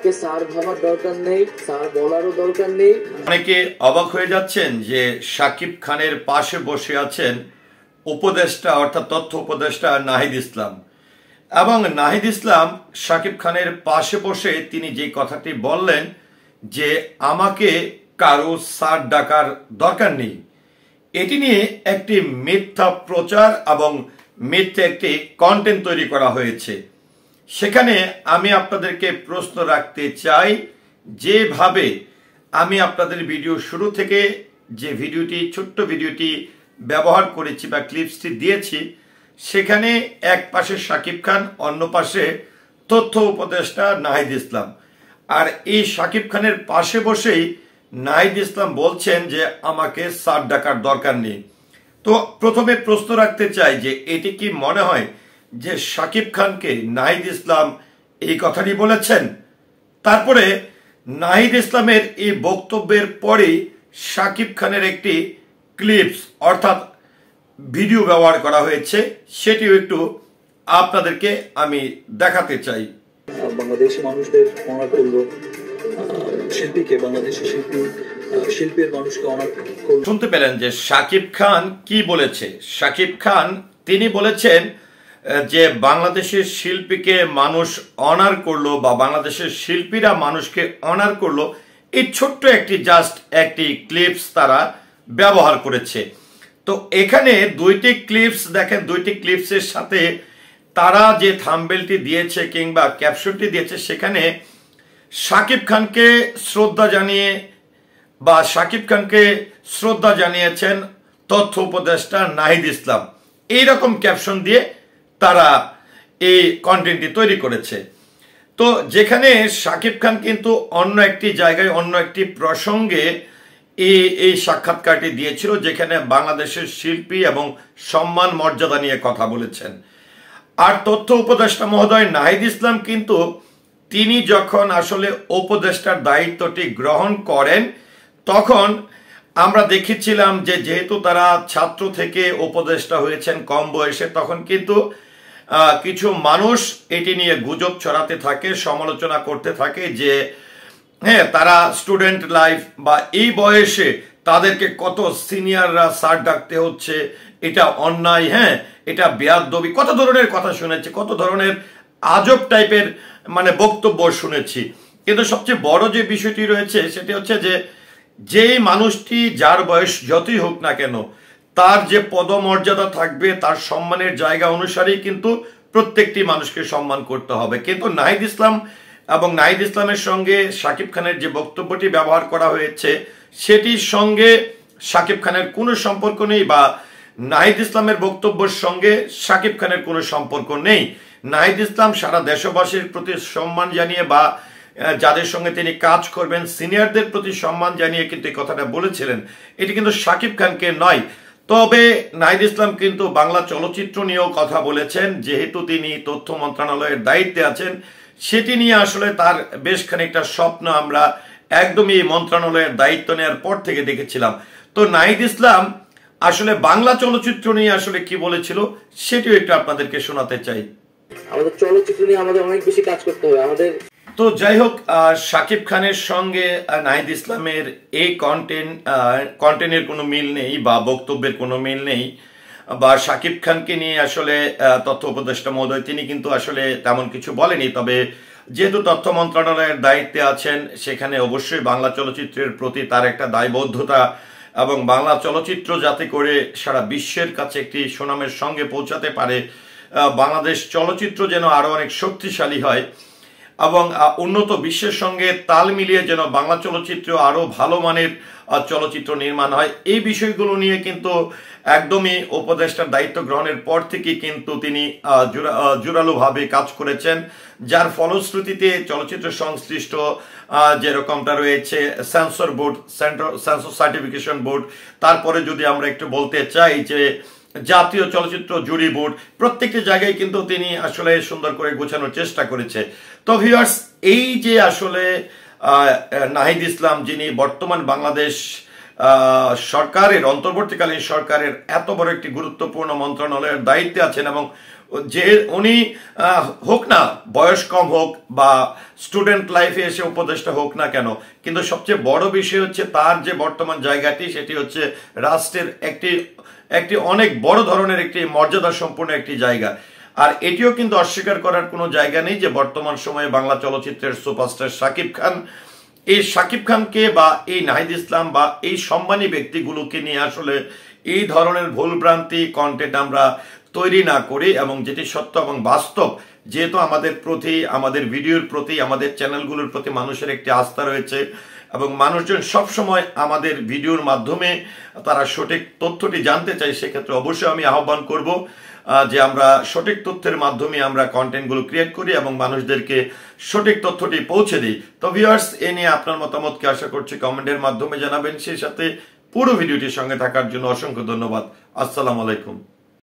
আমাকে স্যার ভাবার দরকার নেই, স্যার বলারও দরকার নেই। অনেকে অবাক হয়ে যাচ্ছেন যে শাকিব খানের পাশে বসে আছেন উপদেষ্টা অর্থাৎ তথ্য উপদেষ্টা নাহিদ ইসলাম, এবং নাহিদ ইসলাম শাকিব খানের পাশে বসে তিনি যে কথাটি বললেন যে আমাকে কারো স্যার ডাকার দরকার নেই, এটি নিয়ে একটি মিথ্যা প্রচার এবং মিথ্যা একটি কন্টেন্ট তৈরি করা হয়েছে। সেখানে আমি আপনাদেরকে প্রশ্ন রাখতে চাই, যেভাবে আমি আপনাদের ভিডিও শুরু থেকে যে ভিডিওটি ছোট্ট ভিডিওটি ব্যবহার করেছি বা ক্লিপসটি দিয়েছি, সেখানে এক পাশে শাকিব খান, অন্য পাশে তথ্য উপদেষ্টা নাহিদ ইসলাম, আর এই শাকিব খানের পাশে বসেই নাহিদ ইসলাম বলছেন যে আমাকে স্যার ডাকার দরকার নেই। তো প্রথমে প্রশ্ন রাখতে চাই যে এটি কি মনে হয় যে শাকিব খানকে নাহিদ ইসলাম এই কথাটি বলেছেন? তারপরে নাহিদ ইসলামের এই বক্তব্যের পরেই শাকিব খানের একটি ক্লিপস অর্থাৎ ভিডিও ব্যবহার করা হয়েছে, সেটিও একটু আপনাদেরকে আমি দেখাতে চাই। বাংলাদেশি মানুষদের অনার করলো, শিল্পীকে, বাংলাদেশি শিল্পীর মানুষকে অনার করলো। শুনতে পেলেন যে শাকিব খান কি বলেছে। শাকিব খান তিনি বলেছেন যে বাংলাদেশের শিল্পীকে মানুষ অনার করলো বা বাংলাদেশের শিল্পীরা মানুষকে অনার করলো, এই ছোট্ট একটি জাস্ট একটি ক্লিপস তারা ব্যবহার করেছে। তো এখানে দুইটি ক্লিপস দেখেন, দুইটি ক্লিপসের সাথে তারা যে থাম্বনেলটি দিয়েছে কিংবা ক্যাপশনটি দিয়েছে, সেখানে শাকিব খানকে শ্রদ্ধা জানিয়ে বা শাকিব খানকে শ্রদ্ধা জানিয়েছেন তথ্য উপদেষ্টা নাহিদ ইসলাম, এইরকম ক্যাপশন দিয়ে তারা এই কন্টেন্টটি তৈরি করেছে। তো যেখানে শাকিব খান কিন্তু অন্য একটি জায়গায় অন্য একটি প্রসঙ্গে এই সাক্ষাৎকারটি দিয়েছিল, যেখানে বাংলাদেশের শিল্পী এবং সম্মান মর্যাদা নিয়ে কথা বলেছেন। আর তথ্য উপদেষ্টা মহোদয় নাহিদ ইসলাম কিন্তু তিনি যখন আসলে উপদেষ্টার দায়িত্বটি গ্রহণ করেন, তখন আমরা দেখেছিলাম যে যেহেতু তারা ছাত্র থেকে উপদেষ্টা হয়েছেন কম বয়সে, তখন কিন্তু কিছু মানুষ এটি নিয়ে গুজব ছড়াতে থাকে, সমালোচনা করতে থাকে যে হ্যাঁ তারা স্টুডেন্ট লাইফ বা এই বয়সে তাদেরকে কত সিনিয়ররা স্যার ডাকতে হচ্ছে, এটা অন্যায়, হ্যাঁ এটা বেয়াদবি, কত ধরনের কথা শুনেছি, কত ধরনের আজব টাইপের মানে বক্তব্য শুনেছি। কিন্তু সবচেয়ে বড় যে বিষয়টি রয়েছে সেটি হচ্ছে যে যেই মানুষটি যার বয়স যতই হোক না কেন, তার যে পদমর্যাদা থাকবে তার সম্মানের জায়গা অনুসারেই কিন্তু প্রত্যেকটি মানুষকে সম্মান করতে হবে। কিন্তু নাহিদ ইসলাম এবং নাহিদ ইসলামের সঙ্গে শাকিব খানের যে বক্তব্যটি ব্যবহার করা হয়েছে, সেটির সঙ্গে শাকিব খানের কোনো সম্পর্ক নেই বা নাহিদ ইসলামের বক্তব্যের সঙ্গে শাকিব খানের কোনো সম্পর্ক নেই। নাহিদ ইসলাম সারা দেশবাসীর প্রতি সম্মান জানিয়ে বা যাদের সঙ্গে তিনি কাজ করবেন সিনিয়রদের প্রতি সম্মান জানিয়ে কিন্তু এই কথাটা বলেছিলেন, এটি কিন্তু শাকিব খানকে নয়। তবে নাহিদ ইসলাম কিন্তু বাংলা চলচ্চিত্র নিয়েও কথা বলেছেন, যেহেতু তিনি তথ্য মন্ত্রণালয়ের দায়িত্বে আছেন, সেটি নিয়ে আসলে তার বেশ খানিকটা স্বপ্ন আমরা একদমই এই মন্ত্রণালয়ের দায়িত্ব নেওয়ার পর থেকে দেখেছিলাম। তো নাহিদ ইসলাম আসলে বাংলা চলচ্চিত্র নিয়ে আসলে কি বলেছিল সেটিও একটু আপনাদেরকে শোনাতে চাই। আমাদের চলচ্চিত্র নিয়ে আমাদের অনেক বেশি কাজ করতে হবে আমাদের। তো যাই হোক, শাকিব খানের সঙ্গে নাহিদ ইসলামের এই কন্টেন্টের কোনো মিল নেই বা বক্তব্যের কোনো মিল নেই, বা শাকিব খানকে নিয়ে আসলে তথ্য উপদেষ্টা মহোদয় তিনি কিন্তু আসলে তেমন কিছু বলেনি। তবে যেহেতু তথ্য মন্ত্রণালয়ের দায়িত্বে আছেন, সেখানে অবশ্যই বাংলা চলচ্চিত্রের প্রতি তার একটা দায়বদ্ধতা এবং বাংলা চলচ্চিত্র যাতে করে সারা বিশ্বের কাছে একটি সুনামের সঙ্গে পৌঁছাতে পারে, বাংলাদেশ চলচ্চিত্র যেন আরো অনেক শক্তিশালী হয় এবং উন্নত বিশ্বের সঙ্গে তাল মিলিয়ে যেন বাংলা চলচ্চিত্র আরো ভালো মানের চলচ্চিত্র নির্মাণ হয়, এই বিষয়গুলো নিয়ে কিন্তু একদমই উপদেষ্টার দায়িত্ব গ্রহণের পর থেকে কিন্তু তিনি জোরালোভাবে কাজ করেছেন, যার ফলশ্রুতিতে চলচ্চিত্র সংশ্লিষ্ট যেরকমটা রয়েছে censor board, sensor certification board, তারপরে যদি আমরা একটু বলতে চাই যে জাতীয় চলচ্চিত্র জুরি বোর্ড, প্রত্যেকটি জায়গায় কিন্তু তিনি আসলে সুন্দর করে গোছানোর চেষ্টা করেছে। তো ভিউয়ার্স, এই যে আসলে নাহিদ ইসলাম যিনি বর্তমান বাংলাদেশ সরকারের অন্তর্বর্তীকালীন সরকারের এত বড় একটি গুরুত্বপূর্ণ মন্ত্রণালয়ের দায়িত্বে আছেন এবং যে উনি হোক না বয়স কম হোক বা স্টুডেন্ট লাইফে এসে উপদেষ্টা হোক না কেন, কিন্তু সবচেয়ে বড় বিষয় হচ্ছে তার যে বর্তমান জায়গাটি সেটি হচ্ছে রাষ্ট্রের একটি অনেক বড় ধরনের একটি মর্যাদা সম্পন্ন একটি জায়গা। আর এটিও কিন্তু অস্বীকার করার কোনো জায়গা নেই যে বর্তমান সময়ে বাংলা চলচ্চিত্রের সুপারস্টার শাকিব খান, এই শাকিব খানকে বা এই নাহিদ ইসলাম বা এই সম্মানী ব্যক্তিগুলোকে নিয়ে আসলে এই ধরনের ভুলভ্রান্তি কন্টেন্ট আমরা তৈরি না করি, এবং যেটি সত্য এবং বাস্তব, যেহেতু আমাদের প্রতি, আমাদের ভিডিওর প্রতি, আমাদের চ্যানেলগুলোর প্রতি মানুষের একটি আস্থা রয়েছে এবং মানুষজন সবসময় আমাদের ভিডিওর মাধ্যমে তারা সঠিক তথ্যটি জানতে চায়, সেক্ষেত্রে অবশ্যই আমি আহ্বান করব যে আমরা সঠিক তথ্যের মাধ্যমে আমরা কন্টেন্টগুলো ক্রিয়েট করি এবং মানুষদেরকে সঠিক তথ্যটি পৌঁছে দিই। তো ভিউয়ার্স, এ নিয়ে আপনার মতামতকে আশা করছি কমেন্টের মাধ্যমে জানাবেন। সেই সাথে পুরো ভিডিওটির সঙ্গে থাকার জন্য অসংখ্য ধন্যবাদ। আসসালামু আলাইকুম।